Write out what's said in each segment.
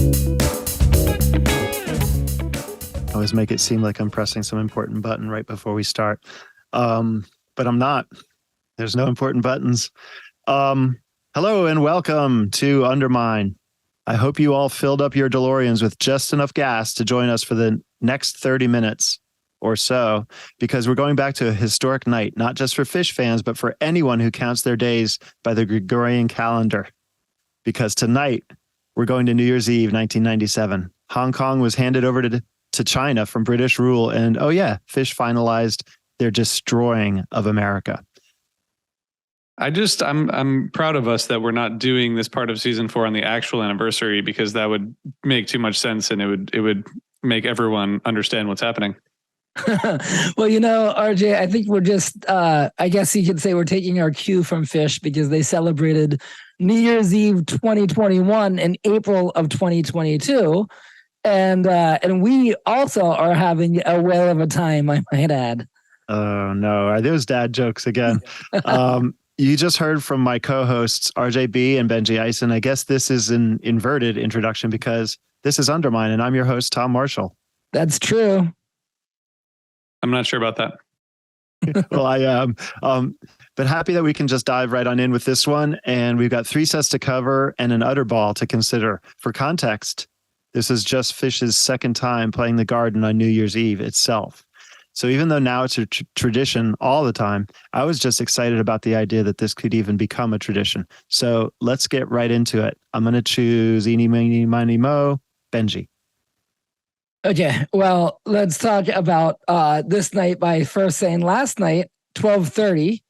I always make it seem like I'm pressing some important button right before we start. But I'm not. There's no important buttons. Hello and welcome to Undermine. I hope you all filled up your DeLoreans with just enough gas to join us for the next 30 minutes or so, because we're going back to a historic night, not just for Phish fans, but for anyone who counts their days by the Gregorian calendar. Because tonight, we're going to New Year's Eve, 1997. Hong Kong was handed over to China from British rule, and oh yeah, Phish finalized their destroying of America. I'm proud of us that we're not doing this part of season 4 on the actual anniversary, because that would make too much sense and it would make everyone understand what's happening. Well, RJ, I think we're just, I guess you could say we're taking our cue from Phish, because they celebrated New Year's Eve 2021 in April of 2022. And we also are having a whale of a time, I might add. Oh, no. Are those dad jokes again? You just heard from my co-hosts, RJB and Benji Eisen. I guess this is an inverted introduction because this is Undermine, and I'm your host, Tom Marshall. That's true. I'm not sure about that. Well, I am. But happy that we can just dive right on in with this one. And we've got 3 sets to cover and an utter ball to consider. For context, this is just Phish's second time playing the Garden on New Year's Eve itself. So even though now it's a tradition all the time, I was just excited about the idea that this could even become a tradition. So let's get right into it. I'm going to choose Eeny, Meeny, Miny, Mo, Benji. Okay, well, let's talk about this night by first saying last night, 12:30,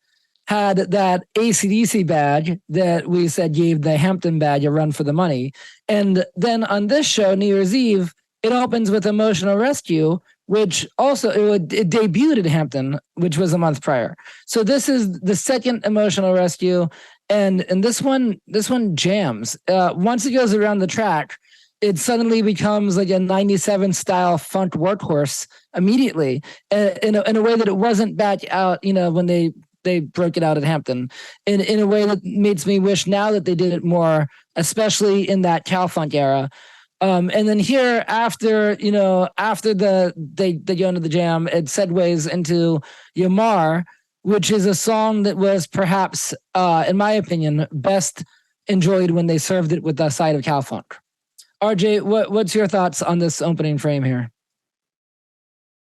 had that AC/DC badge that we said gave the Hampton badge a run for the money. And then on this show, New Year's Eve, it opens with Emotional Rescue, which also it debuted at Hampton, which was a month prior. So this is the second Emotional Rescue, and this one jams. Once it goes around the track, it suddenly becomes like a 97 style funk workhorse immediately, in a way that it wasn't back out, when they broke it out at Hampton, in a way that makes me wish now that they did it more, especially in that Cal Funk era. And then here after they go into the jam, it segues into Yamar, which is a song that was perhaps, in my opinion, best enjoyed when they served it with the side of Cal Funk. RJ, what's your thoughts on this opening frame here?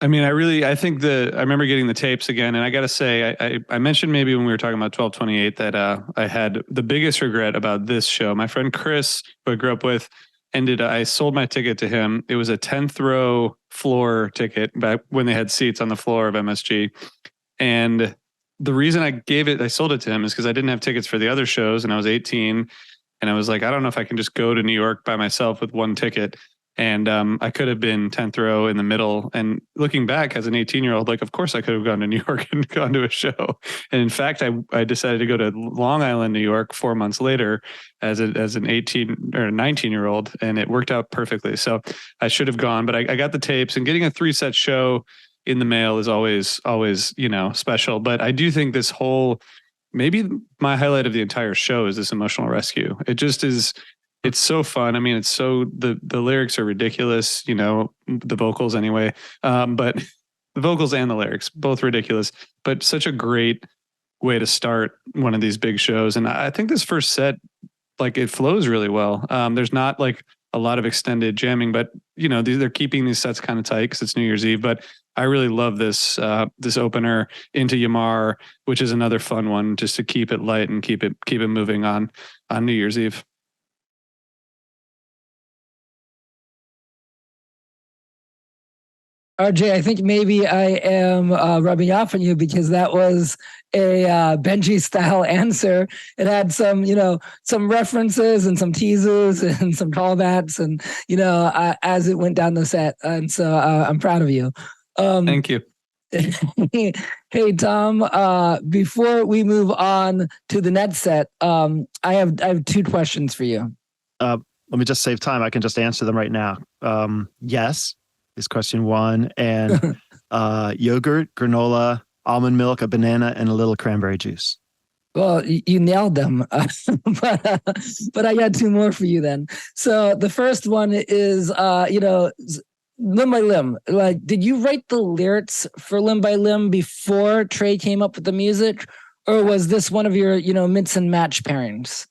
I mean, I think I remember getting the tapes again, and I got to say, I mentioned maybe when we were talking about 1228 that I had the biggest regret about this show. My friend Chris, who I grew up with, I sold my ticket to him. It was a 10th row floor ticket back when they had seats on the floor of MSG. And the reason I sold it to him is because I didn't have tickets for the other shows, and I was 18. And I was like, I don't know if I can just go to New York by myself with one ticket. And I could have been 10th row in the middle. And looking back as an 18-year-old, like, of course I could have gone to New York and gone to a show. And in fact, I decided to go to Long Island, New York 4 months later as an 18 or 19-year-old. And it worked out perfectly. So I should have gone, but I got the tapes, and getting a 3-set show in the mail is always, special. But I do think this whole, maybe my highlight of the entire show is this Emotional Rescue. It just is. It's so fun. I mean, it's so the lyrics are ridiculous, the vocals anyway. But the vocals and the lyrics, both ridiculous, but such a great way to start one of these big shows. And I think this first set, like, it flows really well. There's not like a lot of extended jamming, but they're keeping these sets kind of tight because it's New Year's Eve. But I really love this opener into Yamar, which is another fun one just to keep it light and keep it moving on New Year's Eve. RJ, I think maybe I am rubbing off on you, because that was a Benji style answer. It had some references and some teases and some callbacks, and as it went down the set. And so I'm proud of you. Thank you. Hey Tom, before we move on to the next set, I have 2 questions for you. Let me just save time. I can just answer them right now. Yes is question 1, and yogurt, granola, almond milk, a banana, and a little cranberry juice. Well, you nailed them, but I got two more for you then. So the first one is, Limb by Limb. Like, did you write the lyrics for Limb by Limb before Trey came up with the music, or was this one of your, mix and match pairings?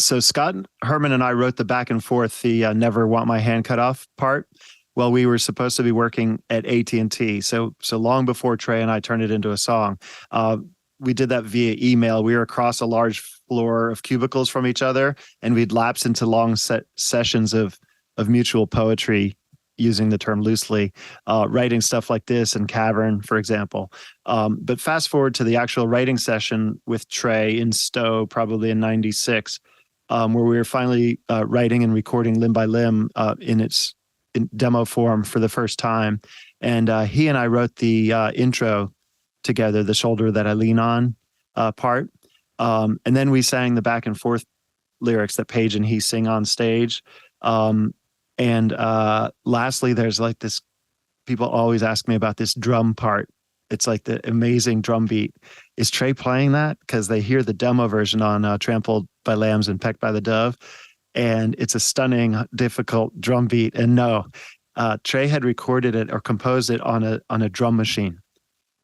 So Scott Herman and I wrote the back and forth, the "Never Want My Hand Cut Off" part. While we were supposed to be working at AT&T, so long before Trey and I turned it into a song. We did that via email. We were across a large floor of cubicles from each other, and we'd lapse into long sessions of mutual poetry, using the term loosely, writing stuff like this in Cavern, for example. But fast forward to the actual writing session with Trey in Stowe, probably in '96, where we were finally writing and recording Limb by Limb in its demo form for the first time. And he and I wrote the intro together, the "Shoulder That I Lean On" part. And then we sang the back and forth lyrics that Paige and he sing on stage. And lastly, there's like this, people always ask me about this drum part. It's like the amazing drum beat. Is Trey playing that? Because they hear the demo version on Trampled by Lambs and Pecked by the Dove. And it's a stunning, difficult drum beat. And no, Trey had recorded it or composed it on a drum machine.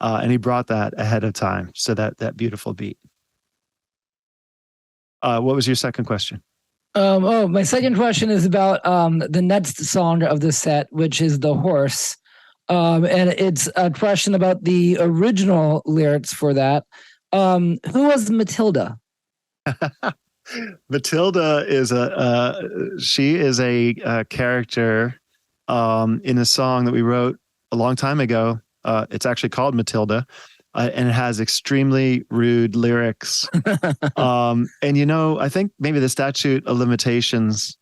And he brought that ahead of time. So that beautiful beat. What was your second question? My second question is about the next song of the set, which is "The Horse." And it's a question about the original lyrics for that. Who was Matilda? Matilda is she is a character in a song that we wrote a long time ago. It's actually called Matilda, and it has extremely rude lyrics. And I think maybe the statute of limitations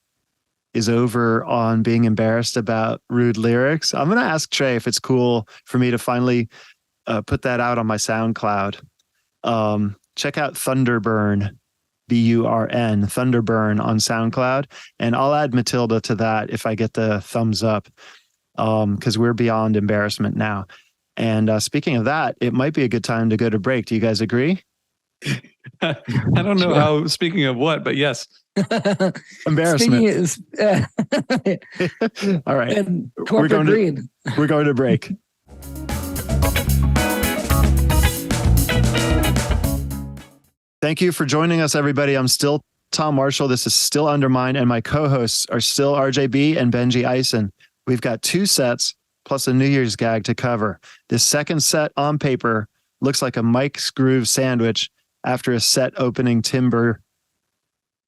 is over on being embarrassed about rude lyrics. I'm going to ask Trey if it's cool for me to finally put that out on my SoundCloud. Check out Thunderburn. Burn, Thunderburn on SoundCloud. And I'll add Matilda to that if I get the thumbs up, because we're beyond embarrassment now. And speaking of that, it might be a good time to go to break. Do you guys agree? I don't know how, speaking of what, but yes. Embarrassment. All right. And we're going to break. Thank you for joining us, everybody. I'm still Tom Marshall. This is still Undermine, and my co-hosts are still RJB and Benji Eisen. We've got two sets plus a New Year's gag to cover. This second set on paper looks like a Mike's Groove sandwich after a set opening timber.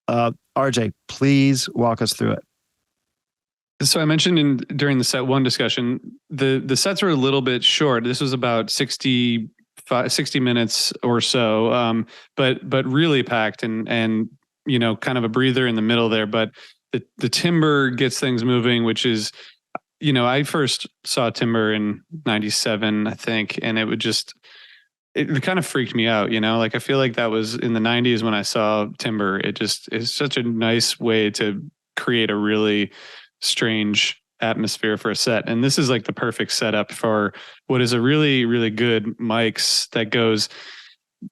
RJ, please walk us through it. So I mentioned during the set one discussion, the sets were a little bit short. This was about 60 minutes or so, but really packed and kind of a breather in the middle there. But the timber gets things moving, which is, I first saw timber in '97, I think, and it kind of freaked me out. Like I feel like that was in the '90s when I saw timber. It just is such a nice way to create a really strange atmosphere for a set. And this is like the perfect setup for what is a really, really good mics that goes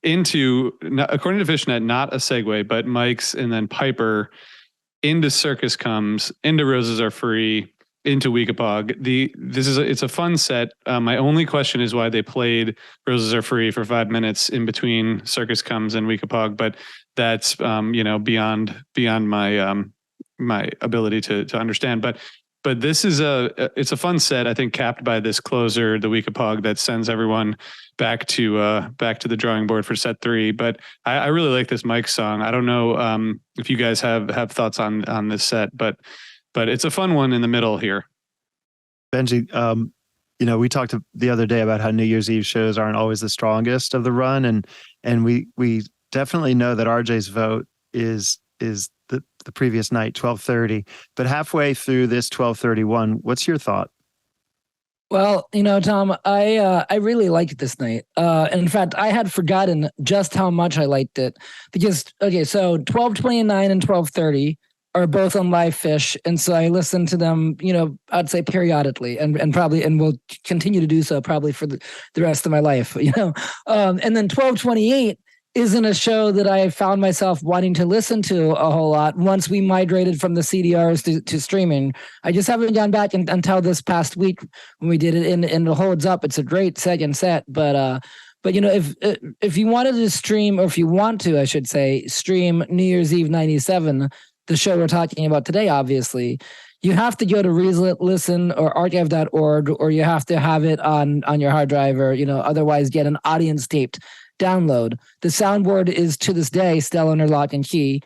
into, according to Fishnet, not a segue, but mics and then Piper into Circus Comes, into Roses Are Free, into Weekapog. It's a fun set. My only question is why they played Roses Are Free for 5 minutes in between Circus Comes and Weekapog, but that's beyond my ability to understand. But this is it's a fun set, I think, capped by this closer, the Weekapog, that sends everyone back to the drawing board for set 3. But I really like this Mike song. I don't know if you guys have thoughts on this set, but it's a fun one in the middle here. Benji, we talked the other day about how New Year's Eve shows aren't always the strongest of the run, and we definitely know that RJ's vote is the previous night, 12:30. But halfway through this 12:31, what's your thought? Well, Tom, I really liked this night. In fact, I had forgotten just how much I liked it because, okay, so 12:29 and 12:30 are both on live Phish, and so I listen to them, I'd say periodically, and probably, and will continue to do so probably for the rest of my life, and then 1228 isn't a show that I found myself wanting to listen to a whole lot once we migrated from the CDRs to streaming. I just haven't gone back until this past week when we did it, and it holds up. It's a great second set, but if you wanted to stream, or if you want to, I should say, stream New Year's Eve '97, the show we're talking about today, obviously, you have to go to Listen or archive.org, or you have to have it on your hard drive, or otherwise get an audience taped download. The soundboard is to this day still under lock and key,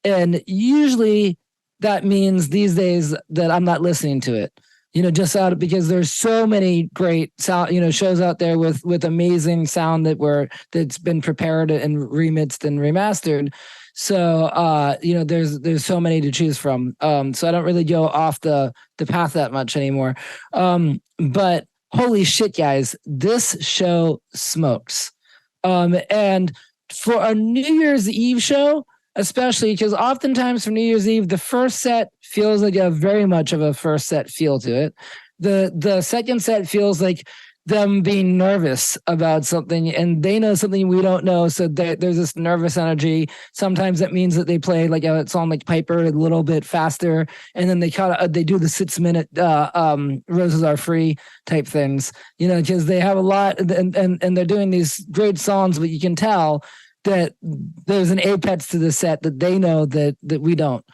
and usually that means these days that I'm not listening to it. Just out because there's so many great sound, shows out there with amazing sound that's been prepared and remixed and remastered. So there's so many to choose from. So I don't really go off the path that much anymore. But holy shit, guys, this show smokes. And for a New Year's Eve show, especially because oftentimes for New Year's Eve, the first set feels like a very much of a first set feel to it. The second set feels like them being nervous about something, and they know something we don't know, so there's this nervous energy. Sometimes that means that they play like a song like Piper a little bit faster, and then they do the 6-minute Roses Are Free type things, because they have a lot, and they're doing these great songs, but you can tell that there's an apex to the set that they know that we don't,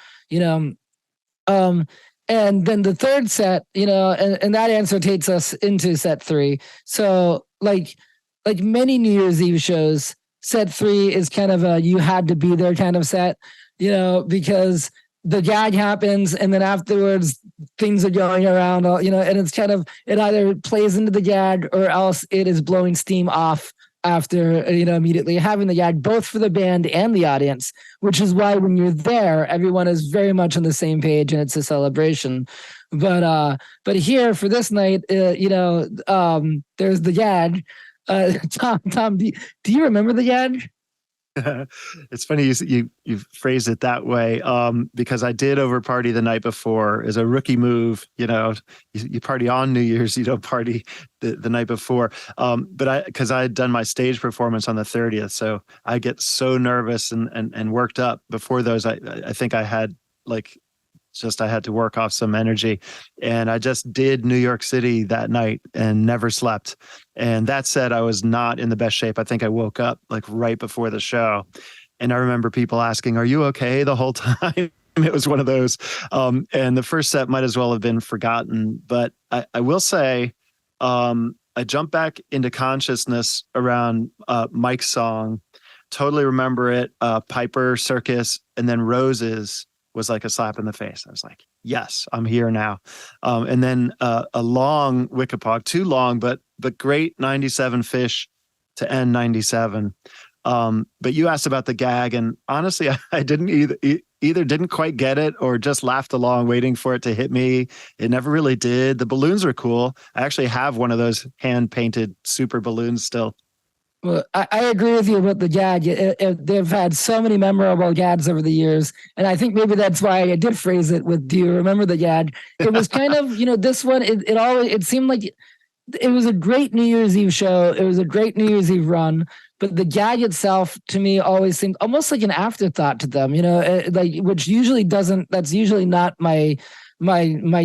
and then the third set, and that answer takes us into set 3. So like many New Year's Eve shows, set 3 is kind of a you had to be there kind of set, because the gag happens, and then afterwards things are going around, and it's kind of, it either plays into the gag or else it is blowing steam off after, immediately, having the gag both for the band and the audience, which is why when you're there, everyone is very much on the same page and it's a celebration. But here for this night, there's the gag. Tom, do you remember the gag? It's funny you phrase it that way, because I did over party the night before as a rookie move. You party on New Year's, you don't party the night before. But because I had done my stage performance on the 30th, so I get so nervous and worked up before those. I think I had I had to work off some energy, and I just did New York City that night and never slept. And that said, I was not in the best shape. I think I woke up right before the show, and I remember people asking, "Are you okay?" the whole time. It was one of those. And the first set might as well have been forgotten. But I will say, I jumped back into consciousness around Mike's song. Totally remember it. Piper, Circus, and then Roses was like a slap in the face. I was like, yes, I'm here now. And then a long Wickapog, too long, but great 97 Phish to end 97. But you asked about the gag, and honestly, I didn't either didn't quite get it or just laughed along waiting for it to hit me. It never really did. The balloons are cool. I actually have one of those hand-painted super balloons still. Well, I agree with you about the gag. They've had so many memorable gags over the years, and I think maybe that's why I did phrase it with "Do you remember the gag?" It was kind of, this one. It seemed like it was a great New Year's Eve show. It was a great New Year's Eve run, but the gag itself to me always seemed almost like an afterthought to them. Which usually doesn't. That's usually not my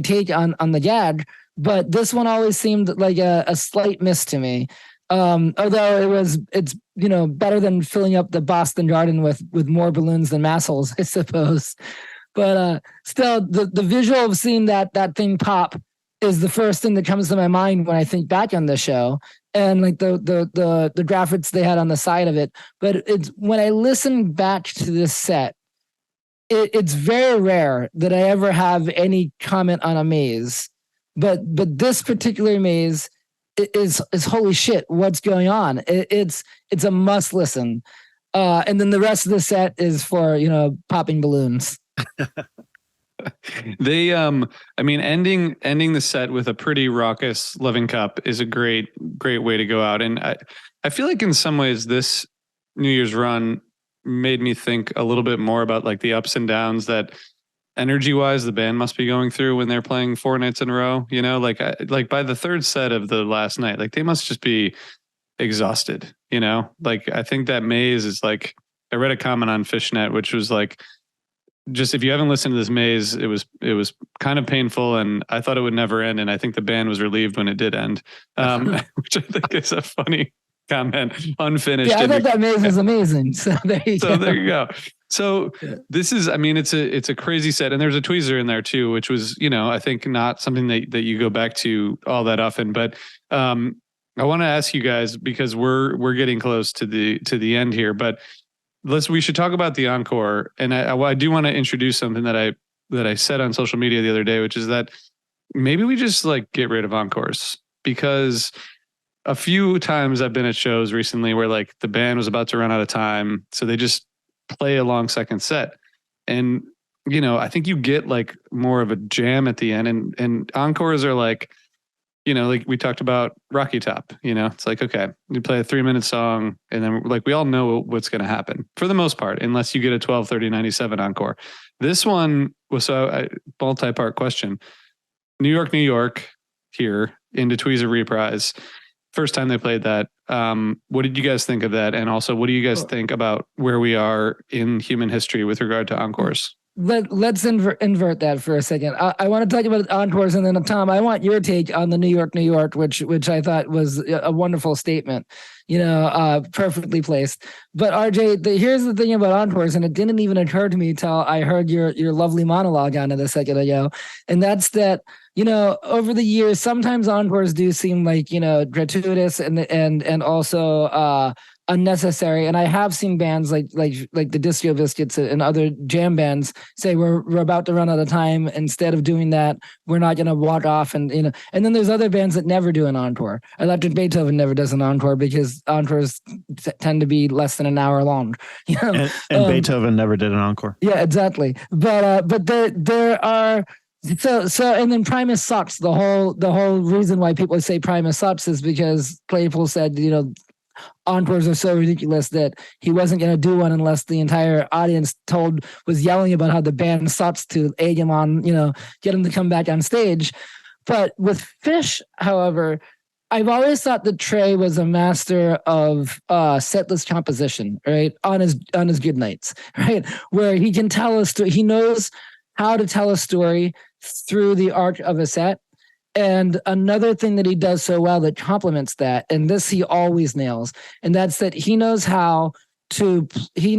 take on the gag. But this one always seemed like a slight miss to me. Although it's better than filling up the Boston Garden with more balloons than massholes, I suppose. But still, the visual of seeing that thing pop is the first thing that comes to my mind when I think back on the show, and the graphics they had on the side of it. But it's when I listen back to this set, it's very rare that I ever have any comment on a maze, but this particular maze is holy shit, what's going on? It's a must listen. And then the rest of the set is for, popping balloons. They ending the set with a pretty raucous Loving Cup is a great way to go out. And I feel like in some ways this New Year's run made me think a little bit more about the ups and downs that energy wise the band must be going through when they're playing 4 nights in a row. You know, like like by the third set of the last night, like they must just be exhausted. You know, like I think that Maze is like, I read a comment on Fishnet, which was like, just if you haven't listened to this Maze, it was kind of painful, and I thought it would never end, and I think the band was relieved when it did end, which I think is a funny comment. Unfinished. Yeah, I thought that Maze was amazing. So there you go. There you go. So this is, I mean, it's a crazy set, and there's a tweezer in there too, which was, you know, I think not something that you go back to all that often. But I want to ask you guys, because we're getting close to the end here, but we should talk about the encore. And I do want to introduce something that I said on social media the other day, which is that maybe we just like get rid of encores, because a few times I've been at shows recently where like the band was about to run out of time, so they just play a long second set. And, you know, I think you get like more of a jam at the end, and encores are like, you know, like we talked about Rocky Top, you know, it's like, okay, you play a 3-minute song and then like, we all know what's going to happen for the most part, unless you get a 12, 30, 97 encore. This one was a multi-part question. New York here into Tweezer Reprise. First time they played that. What did you guys think of that? And also, what do you guys think about where we are in human history with regard to encores? Let's invert that for a second. I want to talk about encores, and then Tom, I want your take on the New York, which I thought was a wonderful statement. You know, perfectly placed. But RJ, here's the thing about encores, and it didn't even occur to me till I heard your lovely monologue on it a second ago, and that's that. You know, over the years, sometimes encores do seem like, you know, gratuitous and also unnecessary. And I have seen bands like the Disco Biscuits and other jam bands say we're about to run out of time. Instead of doing that, we're not going to walk off, and you know. And then there's other bands that never do an encore. Electric Beethoven never does an encore because encores tend to be less than an hour long. You know, and Beethoven never did an encore. Yeah, exactly. But there are. So and then Primus sucks. The whole reason why people say Primus sucks is because Claypool said, you know, encores are so ridiculous that he wasn't going to do one unless the entire audience was yelling about how the band sucks to egg him on, you know, get him to come back on stage. But with Phish, however, I've always thought that Trey was a master of setlist composition, right? On his good nights, right? Where he can tell a story. He knows how to tell a story through the arc of a set. And another thing that he does so well that complements that, and this he always nails, and that's that he knows how to he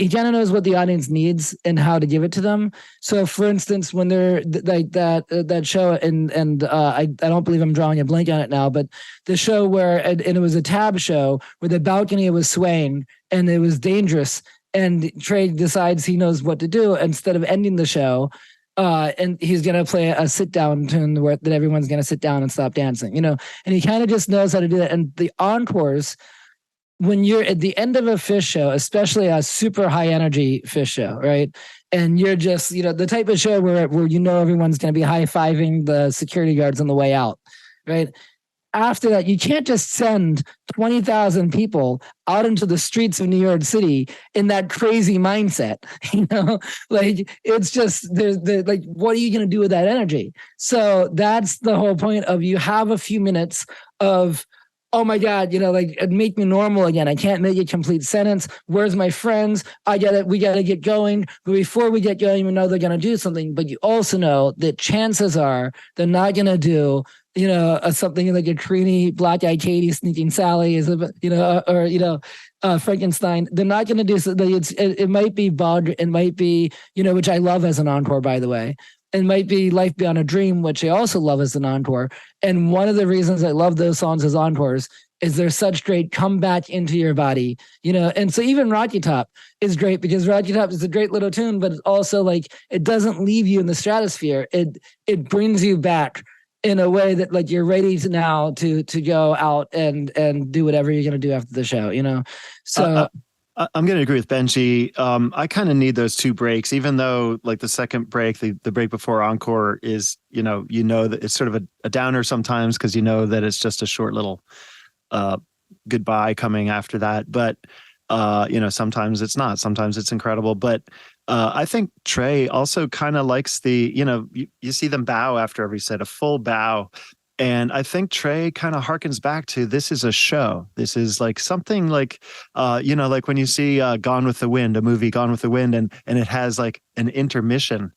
kind of knows what the audience needs and how to give it to them. So for instance, when they're like that show, and I don't believe I'm drawing a blank on it now, but the show where, and it was a tab show where the balcony was swaying and it was dangerous, and Trey decides he knows what to do. Instead of ending the show, and he's going to play a sit down tune that everyone's going to sit down and stop dancing, you know, and he kind of just knows how to do that. And the encores, when you're at the end of a Phish show, especially a super high energy Phish show, right? And you're just, you know, the type of show where you know everyone's going to be high-fiving the security guards on the way out, right? After that, you can't just send 20,000 people out into the streets of New York City in that crazy mindset, you know, like it's just there's like, what are you going to do with that energy? So that's the whole point of, you have a few minutes of, oh my God, you know, like make me normal again. I can't make a complete sentence. Where's my friends? I get it. We got to get going. But before we get going, we know they're going to do something. But you also know that chances are they're not going to do, you know, something like a Trini, Black Eyed Katie, Sneaking Sally, you know, or, you know, Frankenstein. They're not going to do something. It might be Bug. It might be, you know, which I love as an encore, by the way. It might be Life Beyond a Dream, which I also love as an encore. And one of the reasons I love those songs as encores is they're such great comeback into your body, you know. And so even Rocky Top is great because Rocky Top is a great little tune, but it's also like, it doesn't leave you in the stratosphere. It brings you back in a way that like you're ready to now to go out and do whatever you're going to do after the show, you know? So I'm going to agree with Benji. I kind of need those two breaks, even though like the second break, the break before encore is, you know that it's sort of a downer sometimes because you know that it's just a short little goodbye coming after that. But Sometimes it's not, sometimes it's incredible. But I think Trey also kind of likes you see them bow after every set, a full bow. And I think Trey kind of harkens back to, this is a show. This is like something like, like when you see Gone with the Wind, a movie Gone with the Wind, and it has like an intermission.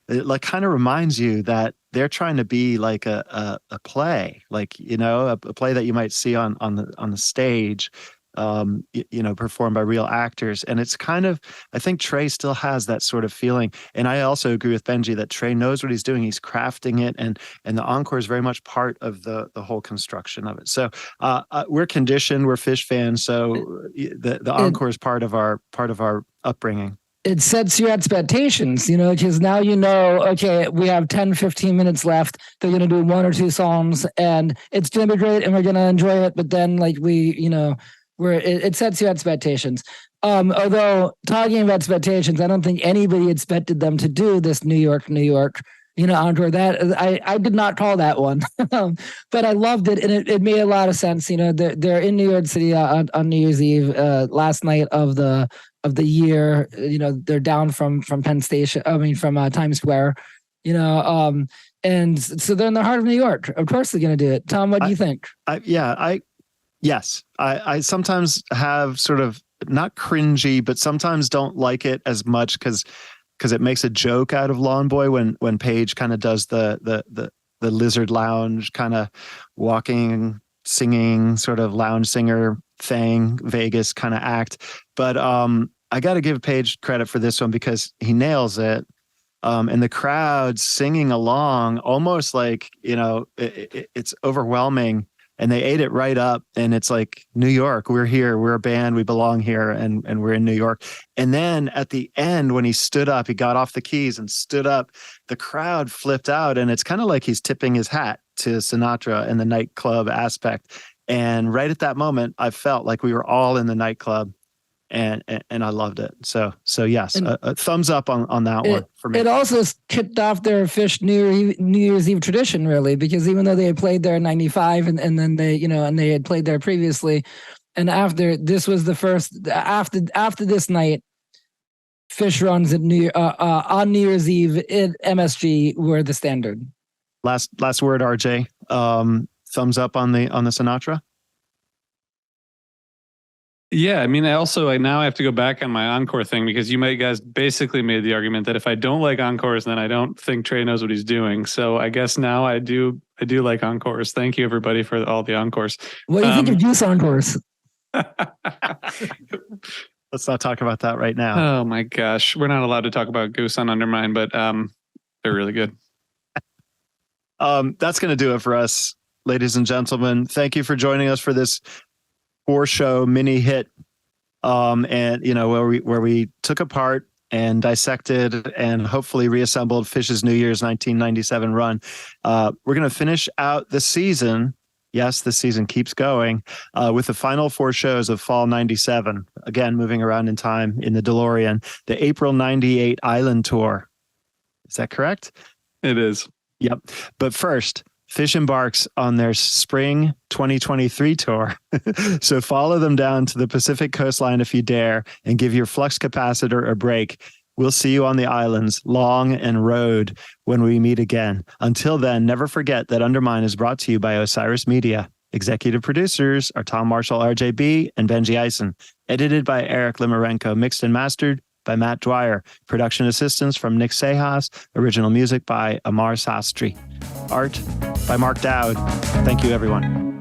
It like kind of reminds you that they're trying to be like a play, like, a play that you might see on the stage, performed by real actors. And it's kind of, I think Trey still has that sort of feeling. And I also agree with Benji that Trey knows what he's doing. He's crafting it, and the encore is very much part of the whole construction of it. So we're conditioned, we're Phish fans. So the encore is part of our upbringing. It sets your expectations, because now okay, we have 10, 15 minutes left. They're going to do one or two songs, and it's going to be great, and we're going to enjoy it. But then, like, it sets your expectations. Although, talking about expectations, I don't think anybody expected them to do this New York, encore. That I did not call that one, but I loved it, and it made a lot of sense. They're in New York City on New Year's Eve, last night of the year. They're down from Penn Station. From Times Square. And so they're in the heart of New York. Of course, they're going to do it. Tom, what do you think? Yes, I sometimes have sort of, not cringy, but sometimes don't like it as much because it makes a joke out of Lawn Boy when Paige kind of does the lizard lounge kind of walking, singing, sort of lounge singer thing, Vegas kind of act. But I got to give Paige credit for this one because he nails it. And the crowd singing along, almost like, it's overwhelming. And they ate it right up. And it's like, New York, we're here, we're a band, we belong here, and we're in New York. And then at the end, when he stood up, he got off the keys and stood up, the crowd flipped out. And it's kind of like he's tipping his hat to Sinatra and the nightclub aspect. And right at that moment, I felt like we were all in the nightclub. And I loved it. So yes, a thumbs up on that one for me. It also kicked off their Phish New Year's Eve tradition, really, because even though they had played there in '95, and then they and they had played there previously, and after this was the first after this night, Phish runs at on New Year's Eve in MSG were the standard. Last word, RJ. Thumbs up on the Sinatra. Yeah, I now I have to go back on my encore thing, because you guys basically made the argument that if I don't like encores, then I don't think Trey knows what he's doing. So I guess now I do like encores. Thank you, everybody, for all the encores. What do you think of Juice encores? Let's not talk about that right now. Oh my gosh, we're not allowed to talk about Goose on Undermine, but they're really good. That's going to do it for us, ladies and gentlemen. Thank you for joining us for this 4-show mini hit, and where we took apart and dissected and hopefully reassembled Phish's New Year's 1997 run. We're going to finish out the season. Yes, the season keeps going with the final 4 shows of fall 97. Again, moving around in time in the DeLorean. The April 98 Island Tour. Is that correct? It is. Yep. But first, Phish embarks on their spring 2023 tour. So follow them down to the Pacific coastline if you dare, and give your flux capacitor a break. We'll see you on the islands, long and road, when we meet again. Until then, never forget that Undermine is brought to you by Osiris Media. Executive producers are Tom Marshall, RJB, and Benji Eisen. Edited by Eric Limarenko. Mixed and mastered by Matt Dwyer. Production assistance from Nick Sejas. Original music by Amar Sastry. Art by Mark Dowd. Thank you, everyone.